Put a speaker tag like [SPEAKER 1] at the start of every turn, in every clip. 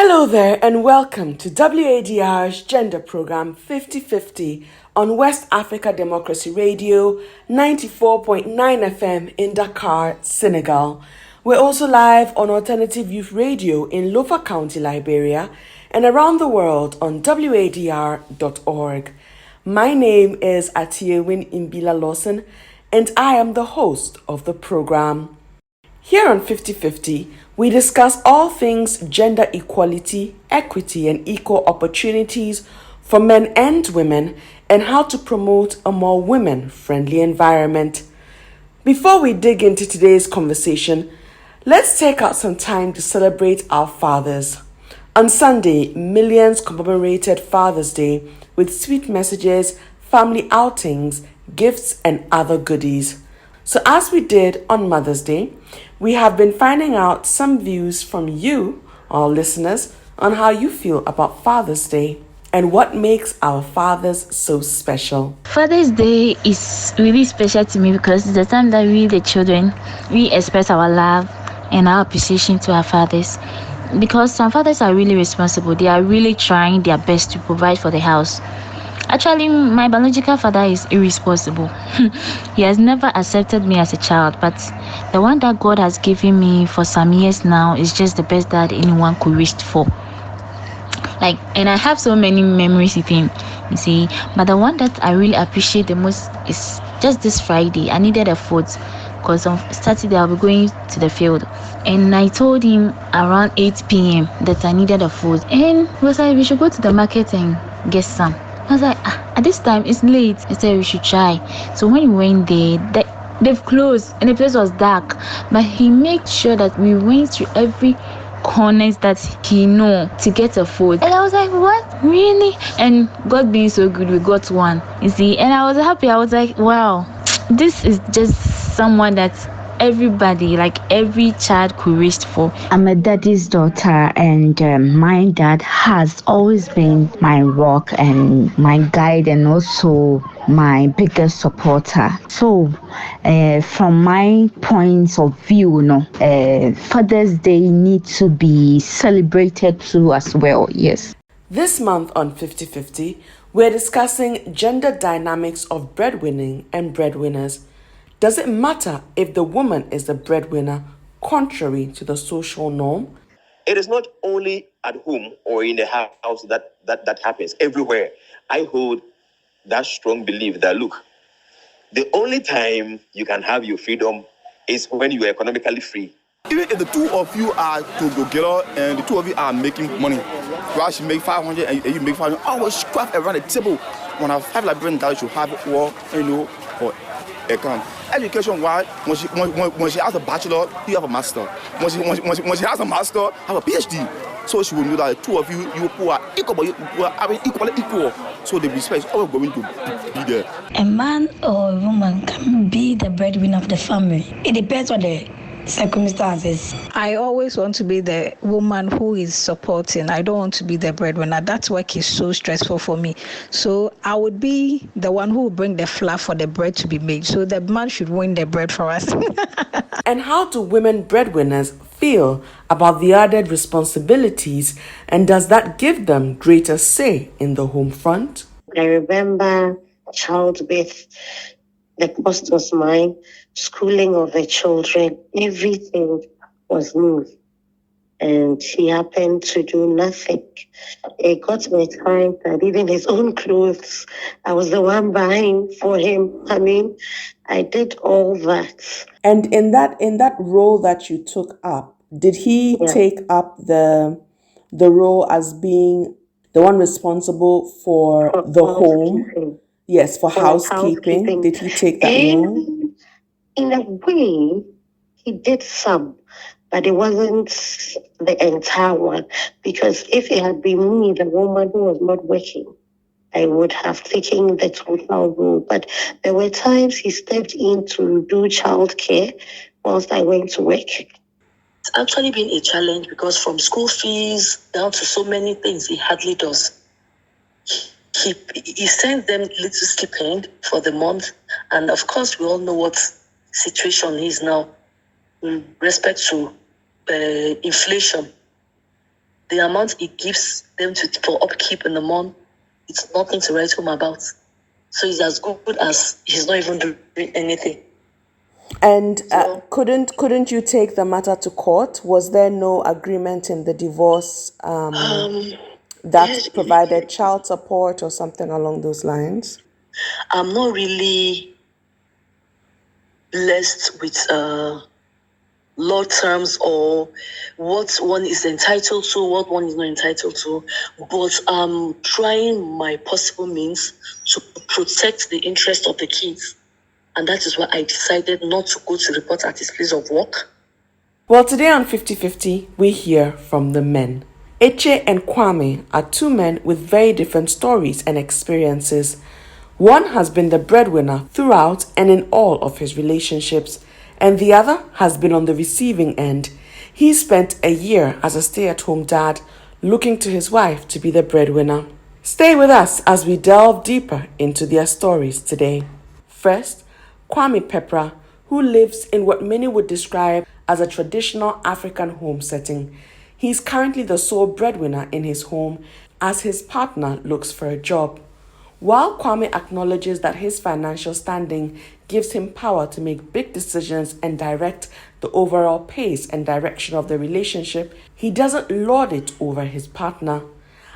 [SPEAKER 1] Hello there and welcome to WADR's gender program 50/50 on West Africa Democracy Radio 94.9 FM in Dakar, Senegal. We're also live on Alternative Youth Radio in Lofa County, Liberia, and around the world on wadr.org. My name is Atiewin Imbila Lawson, and I am the host of the program. Here on 50/50, we discuss all things gender equality, equity, and equal opportunities for men and women, and how to promote a more women-friendly environment. Before we dig into today's conversation, let's take out some time to celebrate our fathers. On Sunday, millions commemorated Father's Day with sweet messages, family outings, gifts, and other goodies. So as we did on Mother's Day, we have been finding out some views from you, our listeners, on how you feel about Father's Day and what makes our fathers so special.
[SPEAKER 2] Father's Day is really special to me because it's the time that we, the children, we express our love and our appreciation to our fathers. Because some fathers are really responsible. They are really trying their best to provide for the house. Actually, my biological father is irresponsible. He has never accepted me as a child, but the one that God has given me for some years now is just the best that anyone could wish for. And I have so many memories with him, you see. But the one that I really appreciate the most is just this Friday. I needed a food because on Saturday I'll be going to the field. And I told him around 8 p.m. that I needed a food. And he was like, we should go to the market and get some. I was like, at this time it's late. He said we should try. So when we went there, they've closed and the place was dark. But he made sure that we went through every corners that he knew to get a food. And I was like, what? Really? And God being so good, we got one. You see? And I was happy. I was like, wow, this is just someone that everybody, like every child could wish for.
[SPEAKER 3] I'm a daddy's daughter, and my dad has always been my rock and my guide, and also my biggest supporter. So from my points of view, Father's Day needs to be celebrated too as well. Yes.
[SPEAKER 1] This month on 50/50, we're discussing gender dynamics of breadwinning and breadwinners. Does it matter if the woman is the breadwinner, contrary to the social norm?
[SPEAKER 4] It is not only at home or in the house that happens. Everywhere. I hold that strong belief that, look, the only time you can have your freedom is when you are economically free.
[SPEAKER 5] Even if the two of you are together and the two of you are making money, right? She make 500 and you make 500. I will scrap around the table. When I have like $1 billion, you have it all, for account. Education, why? When she has a bachelor, you have a master. When she has a master, have a PhD. So she will know that the two of you who are equal, but you are equal. So the respect is always going to be there.
[SPEAKER 6] A man or a woman can be the breadwinner of the family. It depends on the circumstances.
[SPEAKER 7] I always want to be the woman who is supporting. I don't want to be the breadwinner. That work is so stressful for me. So I would be the one who will bring the flour for the bread to be made. So the man should win the bread for us.
[SPEAKER 1] And how do women breadwinners feel about the added responsibilities, and does that give them greater say in the home front?
[SPEAKER 8] I remember childbirth. The cost was mine, schooling of the children, everything was new. And he happened to do nothing. It got me time that even his own clothes, I was the one buying for him. I did all that.
[SPEAKER 1] And in that role that you took up, did he take up the role as being the one responsible for the home? Yes, for housekeeping. Did he take that role?
[SPEAKER 8] In a way, he did some, but it wasn't the entire one. Because if it had been me, the woman who was not working, I would have taken the total role. But there were times he stepped in to do childcare whilst I went to work.
[SPEAKER 9] It's actually been a challenge because from school fees down to so many things he hardly does. He sends them little stipend for the month, and of course we all know what situation is now with respect to inflation. the amount it gives them for upkeep in the month, it's nothing to write home about. So it's as good as he's not even doing anything.
[SPEAKER 1] And couldn't you take the matter to court? Was there no agreement in the divorce that provided child support or something along those lines?
[SPEAKER 9] I'm not really blessed with law terms or what one is entitled to, what one is not entitled to, but I'm trying my possible means to protect the interest of the kids. And that is why I decided not to go to report at his place of work.
[SPEAKER 1] Well, today on 50-50, we hear from the men. Eche and Kwame are two men with very different stories and experiences. One has been the breadwinner throughout and in all of his relationships, and the other has been on the receiving end. He spent a year as a stay-at-home dad, looking to his wife to be the breadwinner. Stay with us as we delve deeper into their stories today. First, Kwame Pepra, who lives in what many would describe as a traditional African home setting. He's currently the sole breadwinner in his home as his partner looks for a job. While Kwame acknowledges that his financial standing gives him power to make big decisions and direct the overall pace and direction of the relationship, he doesn't lord it over his partner.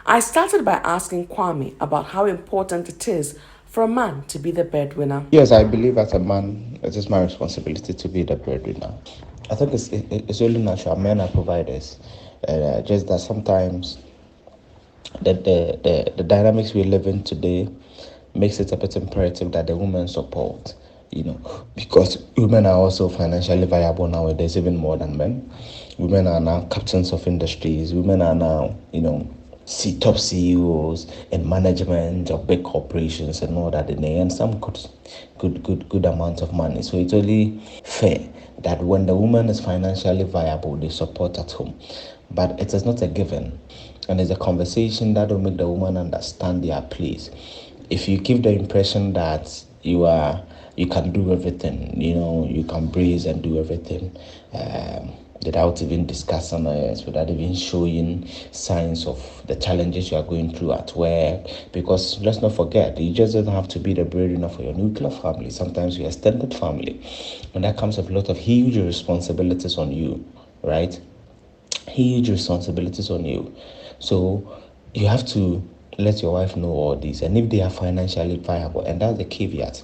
[SPEAKER 1] I started by asking Kwame about how important it is for a man to be the breadwinner.
[SPEAKER 10] Yes, I believe as a man, it is my responsibility to be the breadwinner. I think it's only natural. Men are providers. Just that sometimes the dynamics we live in today makes it a bit imperative that the women support, because women are also financially viable nowadays, even more than men. Women are now captains of industries. Women are now, top CEOs and management of big corporations and all that, and they earn some good amount of money. So it's only fair that when the woman is financially viable, they support at home. But it is not a given, and it's a conversation that will make the woman understand their place. If you give the impression that you can do everything, you can breeze and do everything, without even discussing it, without even showing signs of the challenges you are going through at work. Because let's not forget, you just don't have to be the breadwinner for your nuclear family, sometimes your extended family. And that comes with a lot of huge responsibilities on you, right? Huge responsibilities on you. So you have to let your wife know all this. And if they are financially viable, and that's the caveat,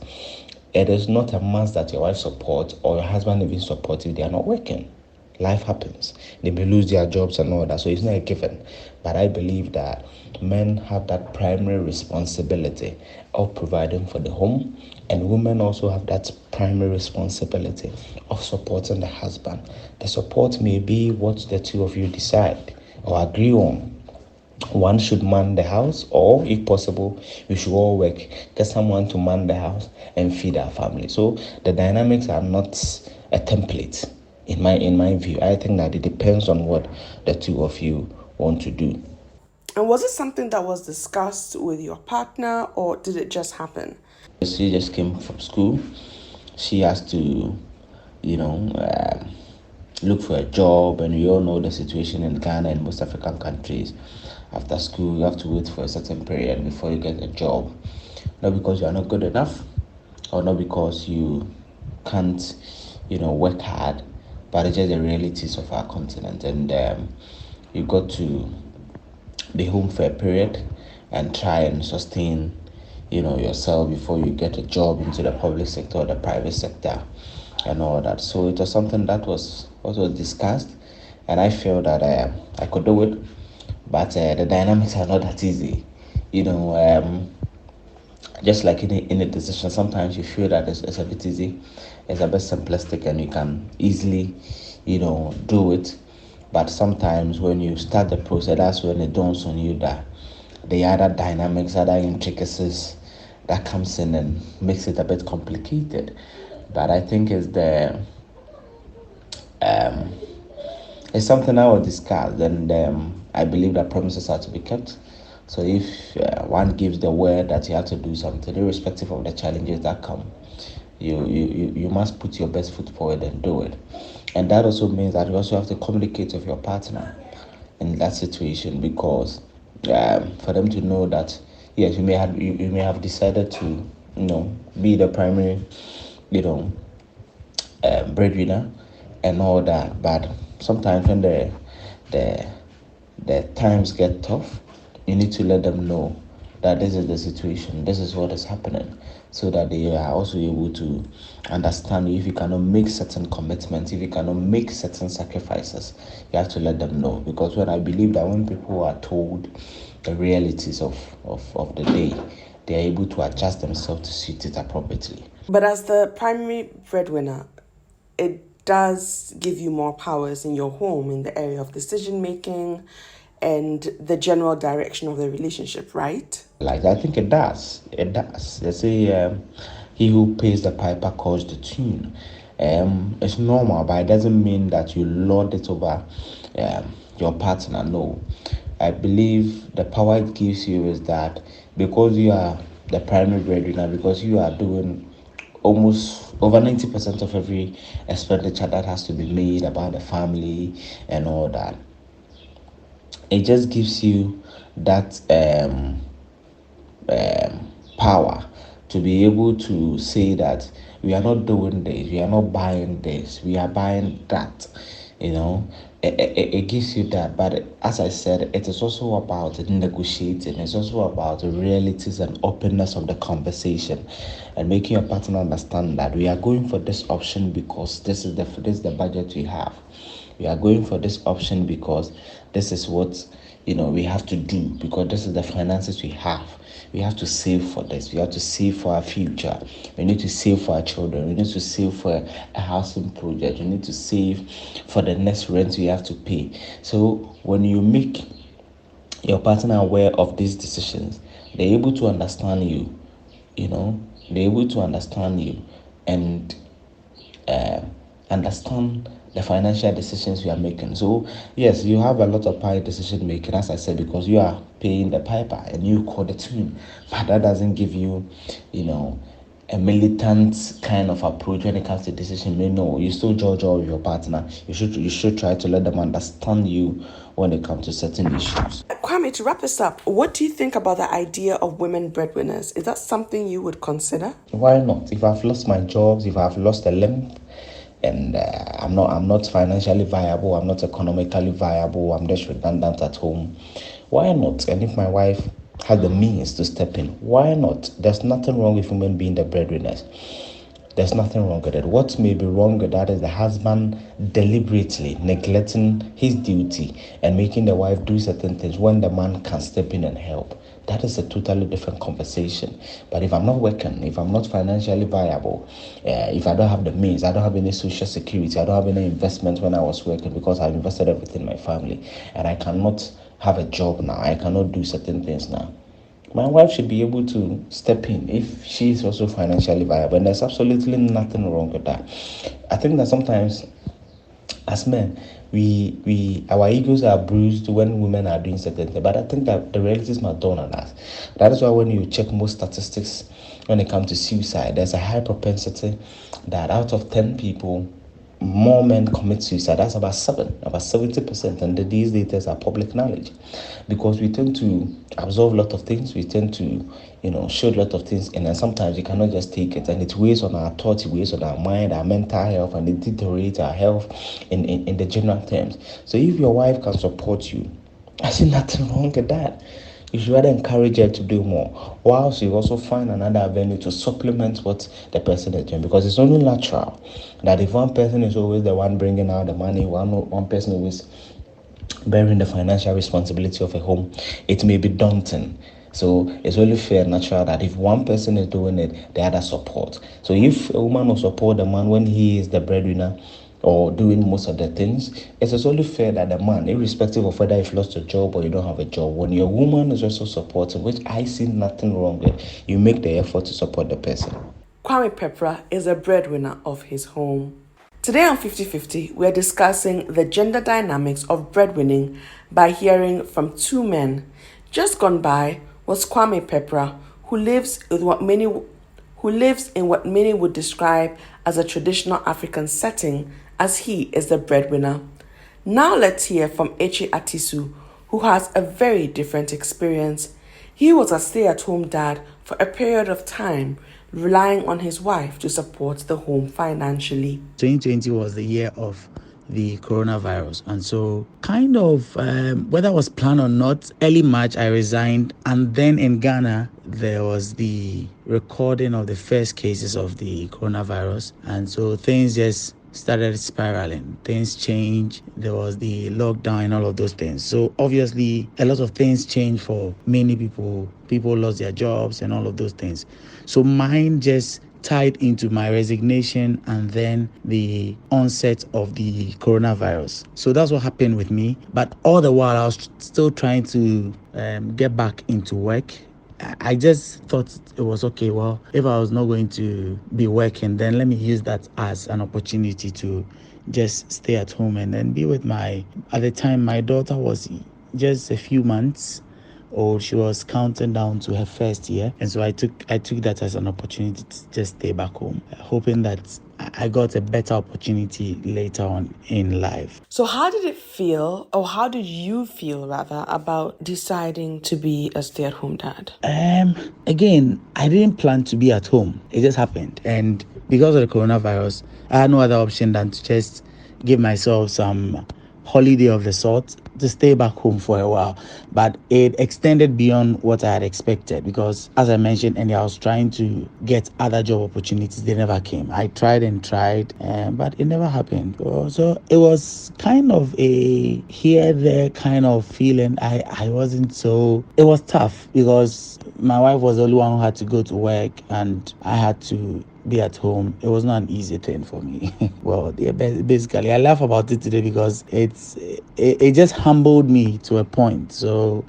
[SPEAKER 10] it is not a must that your wife support or your husband even support if they are not working. Life happens. They may lose their jobs and all that, so it's not a given. But I believe that men have that primary responsibility of providing for the home, and women also have that primary responsibility of supporting the husband. The support may be what the two of you decide or agree on. One should man the house, or if possible, we should all work, get someone to man the house and feed our family. So the dynamics are not a template. In my view, I think that it depends on what the two of you want to do.
[SPEAKER 1] And was it something that was discussed with your partner, or did it just happen?
[SPEAKER 10] She just came from school. She has to, look for a job, and we all know the situation in Ghana and most African countries. After school, you have to wait for a certain period before you get a job. Not because you are not good enough, or not because you can't, work hard, but it's just the realities of our continent. And you got to be home for a period and try and sustain, yourself before you get a job into the public sector or the private sector and all that. So it was something that was also discussed, and I feel that I could do it, but the dynamics are not that easy. Just like in a decision, sometimes you feel that it's a bit easy, it's a bit simplistic, and you can easily, do it. But sometimes when you start the process, that's when it dawns on you that the other dynamics, other intricacies that comes in and makes it a bit complicated. But I think it's something I will discuss, and I believe that promises are to be kept. So if one gives the word that you have to do something, irrespective of the challenges that come, you must put your best foot forward and do it. And that also means that you also have to communicate with your partner. in that situation, because for them to know that yes, you may have decided to be the primary breadwinner and all that, but sometimes when the the times get tough, you need to let them know that this is the situation, this is what is happening, so that they are also able to understand. If you cannot make certain commitments, if you cannot make certain sacrifices, you have to let them know. Because when I believe that when people are told the realities of the day, they are able to adjust themselves to suit it appropriately.
[SPEAKER 1] But as the primary breadwinner, it does give you more powers in your home in the area of decision making and the general direction of the relationship, right?
[SPEAKER 10] Like, I think it does. It does. They say, he who pays the piper calls the tune. It's normal, but it doesn't mean that you lord it over your partner. No. I believe the power it gives you is that because you are the primary breadwinner, because you are doing almost over 90% of every expenditure that has to be made about the family and all that, it just gives you that power to be able to say that we are not doing this, we are not buying this, we are buying that. It gives you that. But as I said, it is also about negotiating. It's also about the realities and openness of the conversation, and making your partner understand that we are going for this option because this is the budget we have. We are going for this option because this is what we have to do, because this is the finances we have. We have to save for this. We have to save for our future. We need to save for our children. We need to save for a housing project. We need to save for the next rent we have to pay. So when you make your partner aware of these decisions, they're able to understand you. They're able to understand you and understand the financial decisions you are making. So yes, you have a lot of power decision making, as I said, because you are paying the piper and you call the tune. But that doesn't give you, a militant kind of approach when it comes to decision making. No, you still judge all of your partner. You should try to let them understand you when it comes to certain issues.
[SPEAKER 1] Kwame, to wrap this up, what do you think about the idea of women breadwinners? Is that something you would consider?
[SPEAKER 10] Why not? If I've lost my jobs, if I've lost a limb, and I'm not financially viable, I'm not economically viable, I'm just redundant at home, why not? And if my wife has the means to step in, why not? There's nothing wrong with women being the breadwinners. There's nothing wrong with it. What may be wrong with that is the husband deliberately neglecting his duty and making the wife do certain things when the man can step in and help. That is a totally different conversation. But if I'm not working, if I'm not financially viable, if I don't have the means, I don't have any social security, I don't have any investment when I was working, because I've invested everything in my family, and I cannot have a job now, I cannot do certain things now, my wife should be able to step in if she is also financially viable. And there's absolutely nothing wrong with that. I think that sometimes as men, our egos are bruised when women are doing certain things. But I think that the realities must dawn on us. That is why when you check most statistics when it comes to suicide, there's a high propensity that out of 10 people, more men commit suicide. That's about 70%. And these data are public knowledge, because we tend to absorb a lot of things. We tend to, show a lot of things, and then sometimes you cannot just take it, and it weighs on our thoughts, it weighs on our mind, our mental health, and it deteriorates our health in the general terms. So if your wife can support you, I see nothing wrong with that. You should rather encourage her to do more, whilst you also find another avenue to supplement what the person is doing. Because it's only natural that if one person is always the one bringing out the money, one person always bearing the financial responsibility of a home, it may be daunting. So it's only fair and natural that if one person is doing it, the other support. So if a woman will support the man when he is the breadwinner or doing most of the things, it is only fair that the man, irrespective of whether you've lost a job or you don't have a job, when your woman is also supporting, which I see nothing wrong with, you make the effort to support the person.
[SPEAKER 1] Kwame Pepra is a breadwinner of his home. Today on 50/50, we're discussing the gender dynamics of breadwinning by hearing from two men. Just gone by was Kwame Pepra, who lives in what many would describe as a traditional African setting, as he is the breadwinner. Now let's hear from Echi Atisu, who has a very different experience. He was a stay-at-home dad for a period of time, relying on his wife to support the home financially.
[SPEAKER 11] 2020 was the year of the coronavirus, and so kind of whether it was planned or not, early March I resigned, and then in Ghana there was the recording of the first cases of the coronavirus, and so things just started spiraling. Things changed. There was the lockdown and all of those things. So obviously a lot of things changed for many people. People lost their jobs and all of those things. So mine just tied into my resignation and then the onset of the coronavirus. So that's what happened with me. But all the while I was still trying to get back into work. I just thought it was okay. Well, if I was not going to be working, then let me use that as an opportunity to just stay at home and then be with at the time, my daughter was just a few months old. She was counting down to her first year. And so I took that as an opportunity to just stay back home, hoping that I got a better opportunity later on in life.
[SPEAKER 1] So how did it feel, or how did you feel rather, about deciding to be a stay-at-home dad?
[SPEAKER 11] Again, I didn't plan to be at home. It just happened. And because of the coronavirus, I had no other option than to just give myself some holiday of the sort to stay back home for a while. But it extended beyond what I had expected because, as I mentioned, and I was trying to get other job opportunities. They never came. I tried and tried, but it never happened. So it was kind of a here there kind of feeling. I wasn't so. It was tough because my wife was the only one who had to go to work and I had to be at home. It was not an easy thing for me. Well, yeah, basically I laugh about it today because it just humbled me to a point, so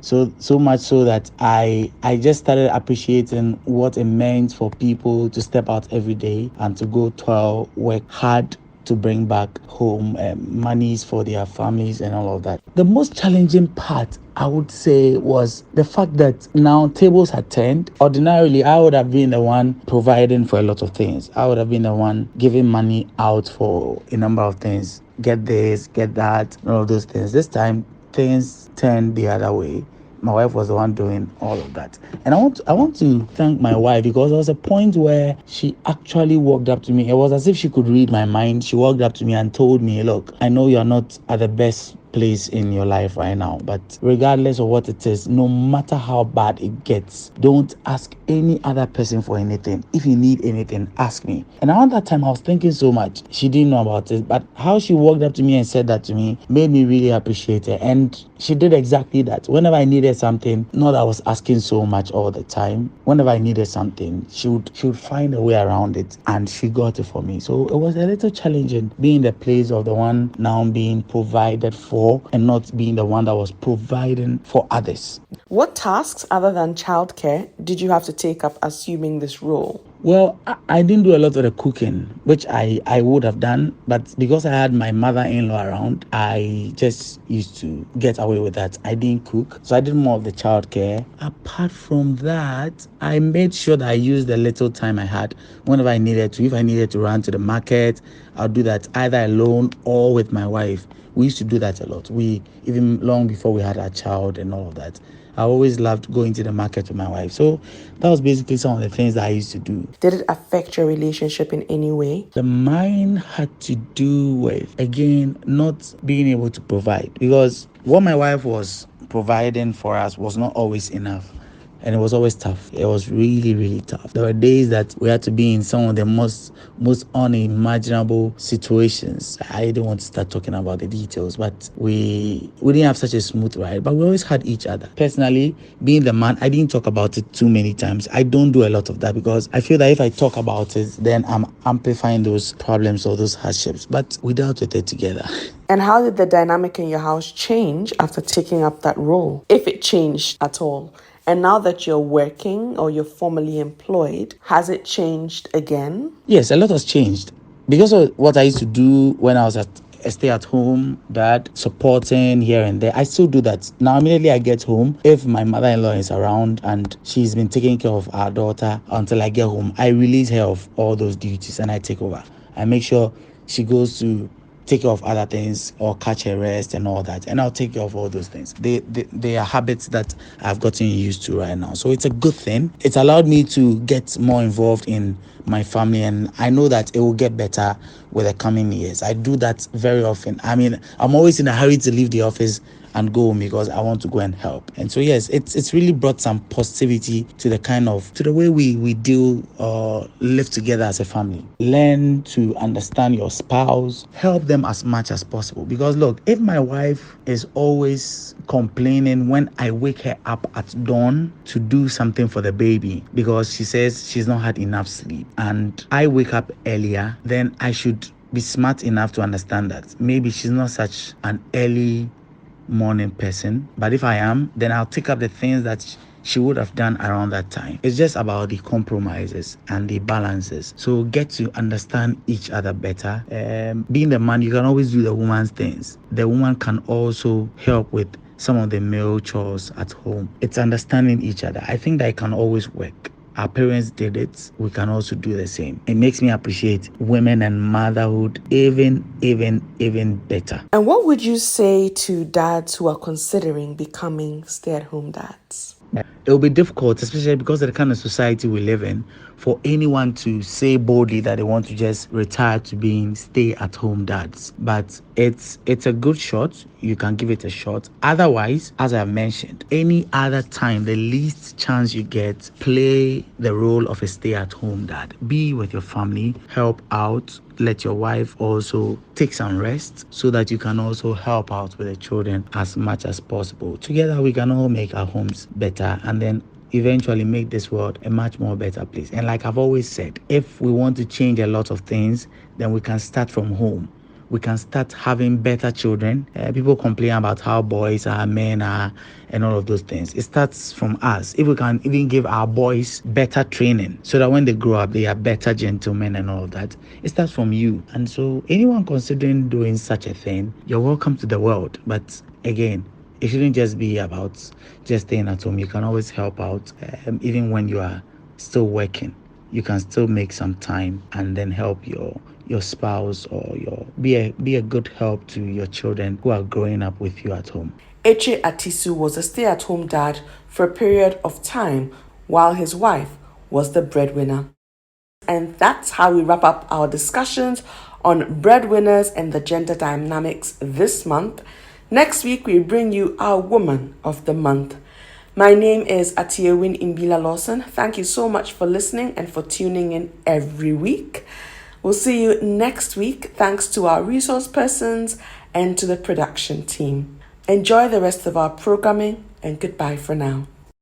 [SPEAKER 11] much so that I just started appreciating what it meant for people to step out every day and to go toil, work hard to bring back home monies for their families and all of that. The most challenging part, I would say, was the fact that now tables had turned. Ordinarily, I would have been the one providing for a lot of things. I would have been the one giving money out for a number of things. Get this, get that, and all of those things. This time, things turned the other way. My wife was the one doing all of that. And I want to thank my wife because there was a point where she actually walked up to me. It was as if she could read my mind. She walked up to me and told me, look, I know you're not at the best place in your life right now, but regardless of what it is, no matter how bad it gets, don't ask any other person for anything. If you need anything, ask me. And around that time I was thinking so much. She didn't know about it, but how she walked up to me and said that to me made me really appreciate her. And she did exactly that. Whenever I needed something, not that I was asking so much all the time, whenever I needed something, she would find a way around it, and she got it for me. So it was a little challenging being in the place of the one now being provided for and not being the one that was providing for others.
[SPEAKER 1] What tasks other than childcare did you have to take up assuming this role?
[SPEAKER 11] Well, I didn't do a lot of the cooking, which I would have done, but because I had my mother-in-law around, I just used to get away with that. I didn't cook, so I did more of the childcare. Apart from that, I made sure that I used the little time I had whenever I needed to. If I needed to run to the market, I'll do that either alone or with my wife. We used to do that a lot. Even long before we had our child and all of that. I always loved going to the market with my wife. So that was basically some of the things that I used to do.
[SPEAKER 1] Did it affect your relationship in any way?
[SPEAKER 11] The mine had to do with, again, not being able to provide. Because what my wife was providing for us was not always enough. And it was always tough. It was really, really tough. There were days that we had to be in some of the most unimaginable situations. I don't want to start talking about the details, but we didn't have such a smooth ride, but we always had each other. Personally, being the man, I didn't talk about it too many times. I don't do a lot of that because I feel that if I talk about it, then I'm amplifying those problems or those hardships, but we dealt with it together.
[SPEAKER 1] And how did the dynamic in your house change after taking up that role, if it changed at all? And now that you're working or you're formally employed, has it changed again?
[SPEAKER 11] Yes, a lot has changed. Because of what I used to do when I was a stay-at-home dad, supporting here and there, I still do that. Now, immediately I get home, if my mother-in-law is around and she's been taking care of our daughter until I get home, I release her of all those duties and I take over. I make sure she goes to take care of other things or catch a rest and all that, and I'll take care of all those things. They are habits that I've gotten used to right now, so it's a good thing. It's allowed me to get more involved in my family, and I know that it will get better with the coming years. I do that very often. I mean, I'm always in a hurry to leave the office and go home because I want to go and help. And so yes, it's really brought some positivity to the way we deal or live together as a family. Learn to understand your spouse, help them as much as possible. Because look, if my wife is always complaining when I wake her up at dawn to do something for the baby because she says she's not had enough sleep, and I wake up earlier, then I should be smart enough to understand that maybe she's not such an early morning person, but if I am, then I'll take up the things that she would have done around that time. It's just about the compromises and the balances. So get to understand each other better. Being the man, you can always do the woman's things. The woman can also help with some of the male chores at home. It's understanding each other. I think that it can always work. Our parents did it, we can also do the same. It makes me appreciate women and motherhood even better.
[SPEAKER 1] And what would you say to dads who are considering becoming stay-at-home dads?
[SPEAKER 11] It will be difficult, especially because of the kind of society we live in, for anyone to say boldly that they want to just retire to being stay-at-home dads. But it's a good shot. You can give it a shot. Otherwise, as I've mentioned, any other time, the least chance you get, play the role of a stay-at-home dad. Be with your family, help out, let your wife also take some rest so that you can also help out with the children as much as possible. Together, we can all make our homes better and then eventually make this world a much more better place. And like I've always said, if we want to change a lot of things, then we can start from home. We can start having better children. People complain about how boys are, men are, and all of those things. It starts from us. If we can even give our boys better training so that when they grow up, they are better gentlemen and all of that, it starts from you. And so anyone considering doing such a thing, you're welcome to the world. But again, it shouldn't just be about just staying at home. You can always help out, even when you are still working. You can still make some time and then help your spouse or be a good help to your children who are growing up with you at home.
[SPEAKER 1] Eche Atisu was a stay-at-home dad for a period of time while his wife was the breadwinner. And that's how we wrap up our discussions on breadwinners and the gender dynamics this month. Next week, we bring you our Woman of the Month. My name is Atiewin Imbila Lawson. Thank you so much for listening and for tuning in every week. We'll see you next week. Thanks to our resource persons and to the production team. Enjoy the rest of our programming and goodbye for now.